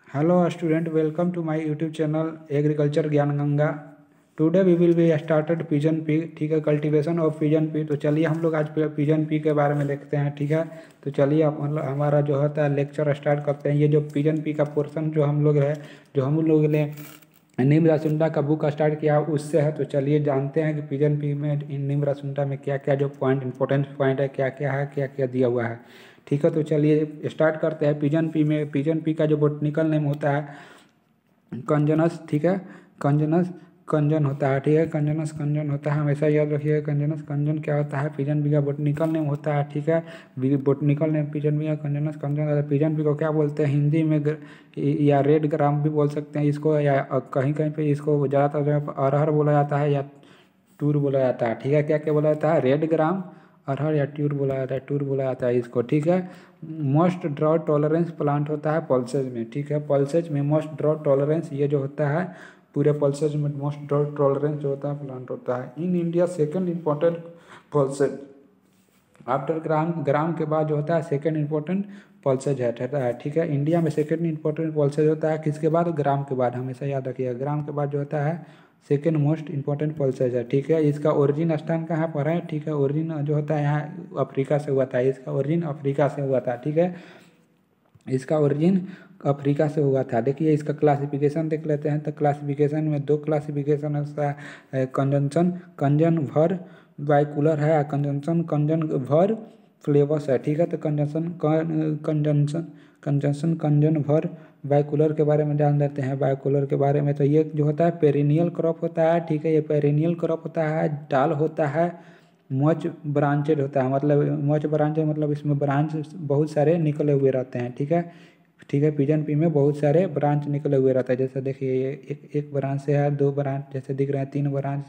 Hello student, welcome to my YouTube channel Agriculture Gyan Ganga. Today we will be started pigeon pea, ठीक है, cultivation of pigeon P. तो चलिए हम लोग आज पिजन पी के बारे में देखते हैं, ठीक है। तो चलिए हमारा जो होता है लेक्चर स्टार्ट करते हैं। ये जो पिजन पी का पोर्शन जो हम लोग ने नीम रासुंडा का बुक स्टार्ट किया उससे है। तो चलिए जानते हैं कि पिजन पी में नीम रासुंडा में क्या क्या जो पॉइंट इंपॉर्टेंट पॉइंट है, क्या क्या है, क्या क्या दिया हुआ है, ठीक है। तो चलिए स्टार्ट करते हैं। पिजन पी का जो बोटनिकल नेम होता है कंजनस, ठीक है। कंजनस कंजन होता है, ठीक है। कंजनस कंजन होता है, हमेशा याद रखिएगा। कंजनस कंजन क्या होता है, पिजन बी का बोटनिकल नेम होता है, ठीक है। बोटनिकल नेम पिजन बी का कंजनस कंजन होता है। पिजन बी को क्या बोलते हैं हिंदी में या रेड ग्राम भी बोल सकते हैं इसको, या कहीं कहीं पे इसको ज़्यादातर अरहर बोला जाता है या टूर बोला जाता है, ठीक है। क्या क्या बोला जाता है, रेड ग्राम, अरहर या टूर बोला जाता है इसको, ठीक है। मोस्ट ड्रॉट टॉलरेंस प्लांट होता है पल्सेज में, ठीक है। पल्सेज में मोस्ट ड्रॉट टॉलरेंस ये जो होता है पूरे पल्सेज में मोस्ट ड्रॉट टॉलरेंस जो होता है प्लांट होता है। In India second important pulses after gram के बाद जो होता है सेकंड इम्पोर्टेंट पल्सेज है, ठीक है। इंडिया में सेकंड इम्पोर्टेंट पल्सेज होता है किसके बाद, ग्राम के बाद, हमेशा याद रखिएगा। ग्राम के बाद जो होता है सेकेंड मोस्ट इम्पोर्टेंट पल्सेज है, ठीक है। इसका ओरिजिन स्थान कहाँ पर है, ठीक है। ओरिजिन जो होता है यहाँ अफ्रीका से हुआ था, इसका ओरिजिन अफ्रीका से हुआ था, ठीक है। इसका ओरिजिन अफ्रीका से हुआ था। देखिए इसका क्लासिफिकेशन देख लेते हैं। तो क्लासिफिकेशन में दो क्लासिफिकेशन है, कंजन कंजन भर बाइकुलर है, कंजन कंजन भर फ्लेवस है, ठीक है। तो कंजंक्शन कंजन भर बाइकुलर के बारे में जान लेते हैं। बाइकुलर के बारे में तो ये जो होता है पेरिनियल क्रॉप होता है, ठीक है। ये पेरिनियल क्रॉप होता है, डाल होता है, मच ब्रांचेड होता है, मतलब मच ब्रांचेड मतलब इसमें ब्रांच बहुत सारे निकले हुए रहते हैं, ठीक है। ठीक है, पिजन पी में बहुत सारे ब्रांच निकले हुए रहते हैं। जैसे देखिए ये एक ब्रांच से है, दो ब्रांच जैसे दिख रहे हैं, तीन ब्रांच,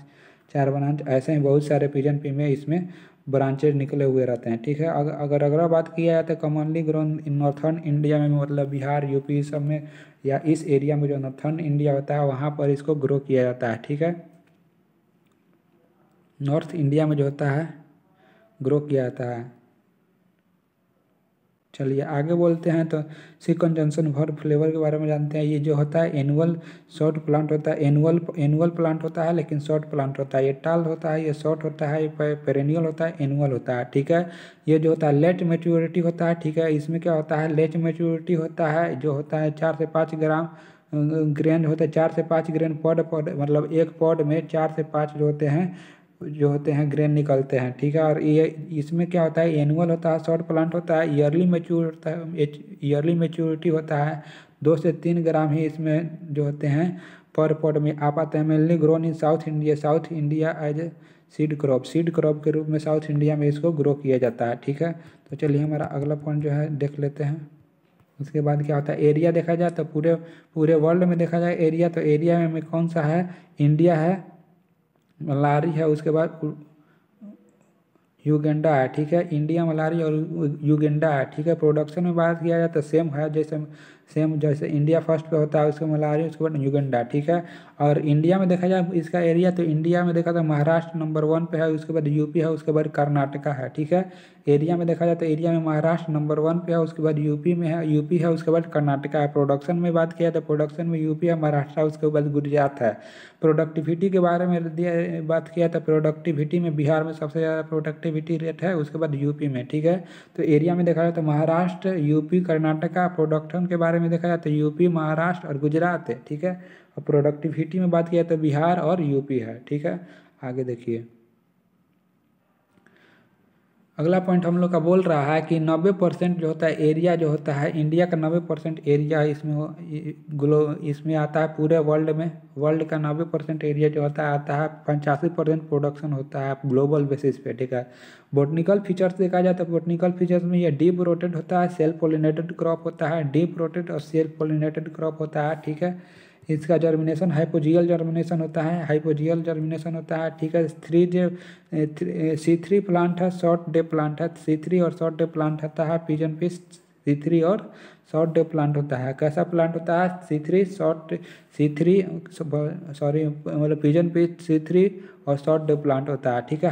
चार ब्रांच, ऐसे ही बहुत सारे पिजन पी में इसमें ब्रांचेज निकले हुए रहते हैं, ठीक है। अगर अगला बात किया जाए तो commonly grown in northern India में, मतलब बिहार यूपी सब में, या इस एरिया में जो नॉर्थर्न इंडिया होता है वहाँ पर इसको ग्रो किया जाता है, ठीक है। नॉर्थ इंडिया में जो होता है ग्रो किया जाता है। चलिए आगे बोलते हैं। तो सी कंजंक्शन वर्ब फ्लेवर के बारे में जानते हैं। ये जो होता है एनुअल शॉर्ट प्लांट होता है, एनुअल प्लांट होता है लेकिन शॉर्ट प्लांट होता है। ये टाल होता है, ये शॉर्ट होता है, ये पेरेनियल होता है, एनुअल होता है, ठीक है। ये जो होता है लेट मेच्योरिटी होता है, ठीक है। इसमें क्या होता है, लेट मेच्योरिटी होता है, जो होता है 4 से 5 ग्राम ग्रेन होता है, 4 से 5 ग्रेन पॉड मतलब एक पॉड में 4 से 5 जो होते हैं ग्रेन निकलते हैं, ठीक है। और ये इसमें क्या होता है, एनुअल होता है, शॉर्ट प्लांट होता है, ईयरली मेच्योर होता है, ईयरली मेच्योरिटी होता है। 2 से 3 ग्राम ही इसमें जो होते हैं पर पॉट में आ पाते हैं। Mainly grown in South India as a seed crop के रूप में साउथ इंडिया में इसको ग्रो किया जाता है, ठीक है। तो चलिए हमारा अगला पॉइंट जो है देख लेते हैं। उसके बाद क्या होता है, एरिया देखा जाए तो पूरे पूरे वर्ल्ड में देखा जाए एरिया, तो एरिया में कौन सा है, इंडिया है, मलारी है, उसके बाद युगेंडा है, ठीक है। इंडिया, मलारी और युगेंडा है, ठीक है। प्रोडक्शन में बात किया जाए तो सेम जैसे इंडिया फर्स्ट पे होता है, उसके मलारी, उसके बाद युगेंडा, ठीक है। और इंडिया में देखा जाए इसका एरिया, तो इंडिया में देखा तो महाराष्ट्र नंबर 1 पे है, उसके बाद यूपी है, उसके बाद कर्नाटका है, ठीक है। एरिया में देखा जाए तो एरिया में महाराष्ट्र नंबर 1 पे है, उसके बाद यूपी है, उसके बाद कर्नाटका है। प्रोडक्शन में बात किया तो प्रोडक्शन में यूपी है, महाराष्ट्र, उसके बाद गुजरात है। प्रोडक्टिविटी के बारे में बात किया तो प्रोडक्टिविटी में बिहार में सबसे ज़्यादा प्रोडक्टिविटी रेट है, उसके बाद यूपी में, ठीक है। तो एरिया में देखा जाए तो महाराष्ट्र, यूपी, कर्नाटका। प्रोडक्शन के बारे में देखा जाए तो यूपी, महाराष्ट्र और गुजरात है, ठीक है। और प्रोडक्टिविटी में बात किया तो बिहार और यूपी है, ठीक है। आगे देखिए अगला पॉइंट हम लोग का बोल रहा है कि 90% जो होता है एरिया जो होता है इंडिया का, 90% एरिया इसमें आता है पूरे वर्ल्ड में। वर्ल्ड का 90% एरिया जो होता है आता है, 85% प्रोडक्शन होता है ग्लोबल बेसिस पे, ठीक है। बोटनिकल फीचर्स देखा जाए तो बोटनिकल फीचर्स में ये डीप रोटेड होता है, सेल्फ पोलिनेटेड क्रॉप होता है, डीप रोटेड और सेल्फ पोलिनेटेड क्रॉप होता है, ठीक है। इसका जर्मिनेशन हाइपोजियल जर्मिनेशन होता है, ठीक है। C3 प्लांट है, शॉर्ट डे प्लांट है, C3 और शॉर्ट डे प्लांट होता है। पिजन फिश C3 और शॉर्ट डे प्लांट होता है। कैसा प्लांट होता है, C3 सॉरी मतलब पिजन फिश C3 और शॉर्ट डे प्लांट होता है, ठीक है।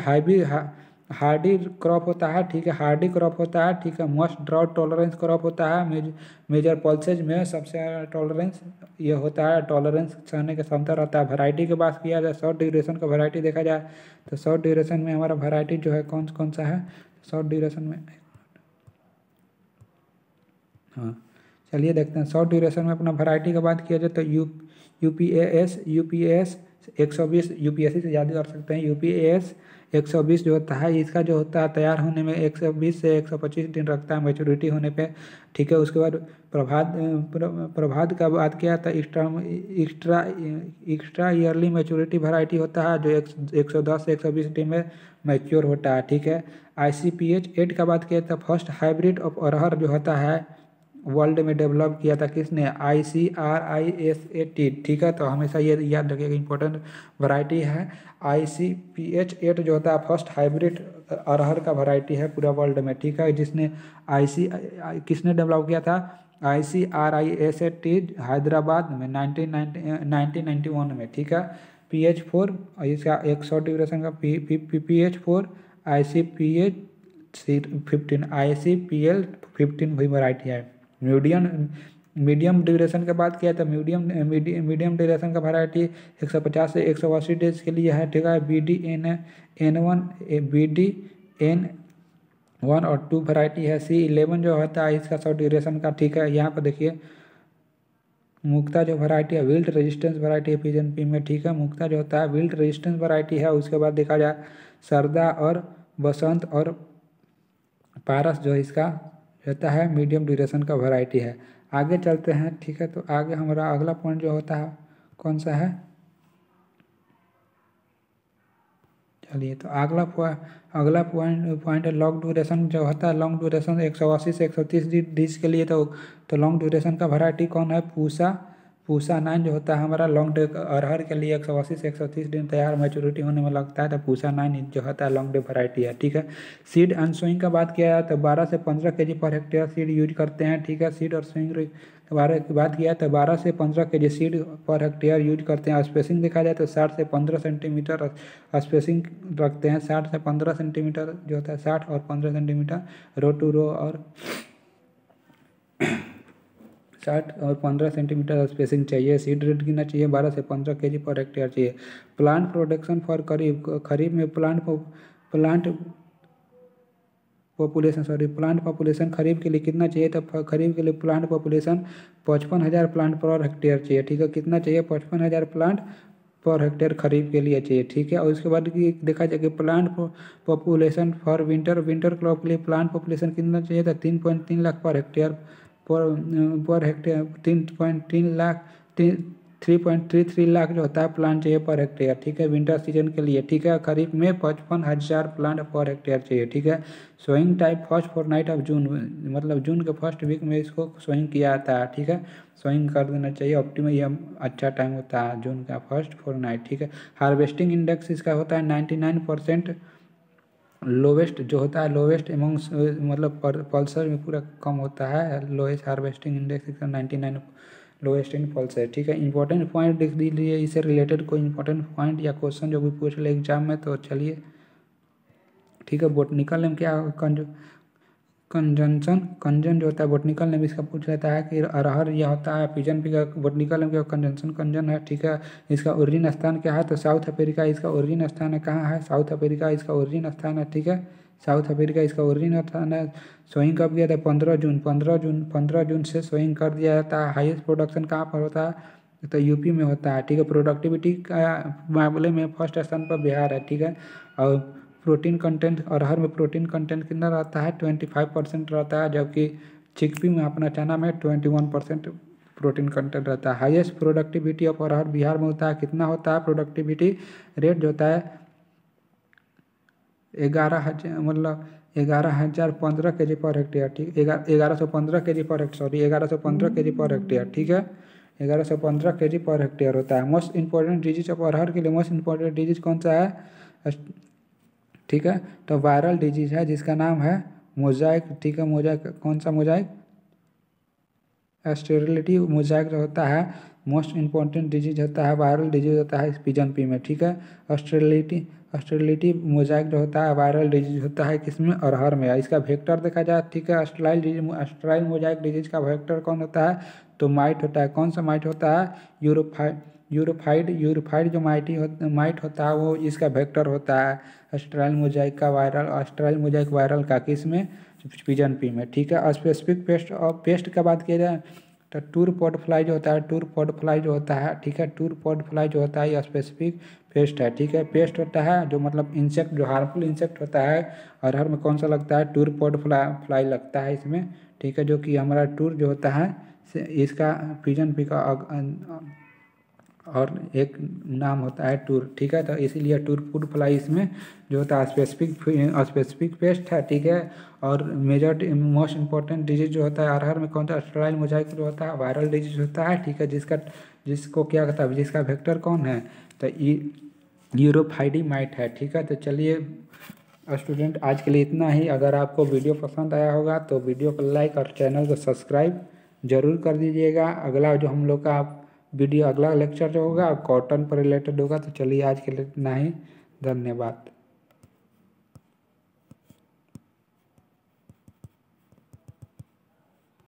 हार्डी क्रॉप होता है, ठीक है, हार्डी क्रॉप होता है, ठीक है। मोस्ट ड्राउट टॉलरेंस क्रॉप होता है, मेजर पल्सेज में सबसे टॉलरेंस ये होता है, टॉलरेंस सहने की क्षमता रहता है। वैरायटी की बात किया जाए, शॉर्ट ड्यूरेशन का वैरायटी देखा जाए तो शॉर्ट ड्यूरेशन में हमारा वैरायटी जो है कौन कौन सा है शॉर्ट ड्यूरेशन में। हाँ, चलिए देखते हैं शॉर्ट ड्यूरेशन में अपना वैरायटी की बात किया जाए तो यूपीएस 120, यूपीएससी से ज़्यादा कर सकते हैं। यूपीएस 120 जो होता है, इसका जो होता है तैयार होने में 120 से 125 दिन रखता है मैच्योरिटी होने पे, ठीक है। उसके बाद प्रभात का बात किया था, एक्स्ट्रा ईयरली मैच्योरिटी वैरायटी होता है जो 110 से 120 दिन में मैच्योर होता है, ठीक है। ICPH 8 का बात किया था, फर्स्ट हाइब्रिड ऑफ अरहर जो होता है वर्ल्ड में डेवलप किया था किसने, ICRISAT, ठीक है। तो हमेशा ये याद रखिएगा, इंपॉर्टेंट वैरायटी है। ICPH 8 जो होता है फर्स्ट हाइब्रिड अरहर का वैरायटी है पूरा वर्ल्ड में, ठीक है। जिसने किसने डेवलप किया था, ICRISAT हैदराबाद में 1991 में, ठीक है। PH4 इसका एक शॉर्ट ड्यूरेशन का PH4 ICPL 15 भी वैरायटी है। मीडियम ड्यूरेशन की बात किया तो मीडियम ड्यूरेशन का वैरायटी 150 से 180 डेज के लिए है, ठीक है। BDN1 और 2 वैरायटी है। C11 जो होता है इसका शॉर्ट ड्यूरेशन का, ठीक है। यहाँ पर देखिए मुक्ता जो वैरायटी है विल्ट रेजिस्टेंस वैरायटी है पिजन पी में, ठीक है। मुक्ता जो होता है विल्ट रेजिस्टेंस वैरायटी है। उसके बाद देखा जाए सरदा और बसंत और पारस जो इसका रहता है मीडियम ड्यूरेशन का वैरायटी है। आगे चलते हैं, ठीक है। तो आगे हमारा अगला पॉइंट जो होता है कौन सा है, चलिए तो अगला पॉइंट है लॉन्ग ड्यूरेशन जो होता है। लॉन्ग ड्यूरेशन 180 से 130 डीज के लिए तो लॉन्ग ड्यूरेशन का वैरायटी कौन है, पूसा 9 जो होता है हमारा लॉन्ग अरहर के लिए 180 से 130 दिन तैयार मैच्योरिटी होने में लगता है, तो पूसा 9 जो होता है लॉन्ग डे वैरायटी है, ठीक है। सीड एंड सोइंग का बात किया जाए तो 12 से 15 kg per hectare seed use करते हैं, ठीक है। सीड और सोइंग के बारे की बात किया तो 12 से 15 kg seed per hectare use करते हैं। स्पेसिंग देखा जाए तो 60 से 15 सेंटीमीटर स्पेसिंग रखते हैं। 60 से 15 सेंटीमीटर जो होता है 60 और 15 सेंटीमीटर रो टू रो, और 60 और 15 सेंटीमीटर स्पेसिंग चाहिए। सीड रेट गिनना चाहिए 12 से 15 kg पर हेक्टेयर चाहिए। प्लांट प्रोडक्शन फॉर खरीफ में प्लांट पॉपुलेशन खरीफ के लिए कितना चाहिए, तो खरीफ के लिए plant population 55,000 plant per hectare चाहिए, ठीक है। कितना चाहिए, 55,000 प्लांट पर हेक्टेयर खरीफ के लिए चाहिए, ठीक है। और उसके बाद देखा जाए कि plant population for winter crop के लिए प्लांट पॉपुलेशन कितना चाहिए था, 3.3 lakh per hectare per hectare 3.33 lakh जो होता है प्लांट चाहिए पर हेक्टेयर, ठीक है, विंटर सीजन के लिए, ठीक है। खरीफ में 55,000 प्लांट पर हेक्टेयर चाहिए, ठीक है। Sowing type first fortnight of June, मतलब जून के फर्स्ट वीक में इसको सोइंग किया जाता है, ठीक है। सोइंग कर देना चाहिए, ऑप्टिमम ये अच्छा टाइम होता है जून का फर्स्ट फोर्टनाइट, ठीक है। हार्वेस्टिंग इंडेक्स इसका होता है 99%, लोवेस्ट जो होता है लोवेस्ट एमंग्स, मतलब पल्सर में पूरा कम होता है। लोएस्ट हार्वेस्टिंग इंडेक्स इसका 99 लोएस्ट इन पल्सर, ठीक है। इंपॉर्टेंट पॉइंट लिख दीजिए, इससे रिलेटेड कोई इंपॉर्टेंट पॉइंट या क्वेश्चन जो भी पूछ ले एग्जाम में, तो चलिए, ठीक है। बोटनिकल नेम क्या, कंजन जो होता है बोटनिकल नेम इसका पूछ लेता है कि अरहर यह होता है पिजन पी का बोटनिकल नेम क्या, कंजन है, ठीक है। इसका ओरिजिन स्थान क्या है, तो साउथ अफ्रीका इसका ओरिजिन स्थान है। कहाँ है, साउथ अफ्रीका इसका ओरिजिन स्थान है, ठीक है। साउथ अफ्रीका इसका ओरिजिन स्थान है। सोइंग कब किया था, 15 जून से सोइंग कर दिया जाता है। हाईएस्ट प्रोडक्शन कहाँ पर होता है, तो यूपी में होता है, ठीक है। प्रोडक्टिविटी का मामले में फर्स्ट स्थान पर बिहार है, ठीक है। और प्रोटीन कंटेंट, अरहर में प्रोटीन कंटेंट कितना रहता है, 25% रहता है, जबकि चिकपी में अपना चना में 21% प्रोटीन कंटेंट रहता है। हाईएस्ट प्रोडक्टिविटी ऑफ अरहर बिहार में होता है, कितना होता है प्रोडक्टिविटी रेट जो होता है 11,000, मतलब 11,015 kg पर हेक्टेयर, ठीक, 1115 kg per hectare, sorry 1115 kg per hectare, ठीक है। 1115 kg पर हेक्टेयर होता है। मोस्ट इंपॉर्टेंट डिजीज ऑफ अरहर के लिए मोस्ट इंपॉर्टेंट डिजीज कौन सा है, ठीक है, तो वायरल डिजीज है जिसका नाम है मोजाइक, ठीक है। मोजाइक कौन सा मोजाइक, स्टेरिलिटी मोजाइक जो होता है मोस्ट इम्पॉर्टेंट डिजीज होता है, वायरल डिजीज होता है पिजन पी में, ठीक है। स्टेरिलिटी मोजाइक जो होता है वायरल डिजीज होता है किसमें, अरहर में। इसका वेक्टर देखा जाए, ठीक है, स्टेराइल मोजाइक डिजीज का वेक्टर कौन होता है, तो माइट होता है। कौन सा माइट होता है, यूरोफाइड जो माइट होता है वो इसका वेक्टर होता है। स्टेराइल मोजाइक वायरल का किस में, पिजन पी में, ठीक है। स्पेसिफिक पेस्ट और पेस्ट का बात किया जाए तो टूर पॉड फ्लाई जो होता है, ठीक है, टूर पॉड फ्लाई जो होता है ये स्पेसिफिक पेस्ट है, ठीक है। पेस्ट होता है जो मतलब इंसेक्ट, जो हार्मफुल इंसेक्ट होता है। अरहर में कौन सा लगता है, टूर पॉड फ्लाई लगता है इसमें, ठीक है, जो कि हमारा टूर जो होता है इसका पिजन पी का और एक नाम होता है टूर, ठीक है। तो इसीलिए टूर फूड फ्लाई इसमें जो होता है स्पेसिफिक पेस्ट है, ठीक है। और मेजर मोस्ट इंपॉर्टेंट डिजीज जो होता है अरहर में कौन सा, स्टेराइल मोजाइक जो होता है वायरल डिजीज होता है, ठीक है, जिसको क्या कहता है, जिसका वेक्टर कौन है, तो यूरोफाइडी माइट है, ठीक है। तो चलिए स्टूडेंट आज के लिए इतना ही। अगर आपको वीडियो पसंद आया होगा तो वीडियो को लाइक और चैनल को सब्सक्राइब जरूर कर दीजिएगा। अगला जो हम लोग का वीडियो, अगला लेक्चर जो होगा कॉटन पर रिलेटेड होगा। तो चलिए आज के लिए इतना ही, धन्यवाद।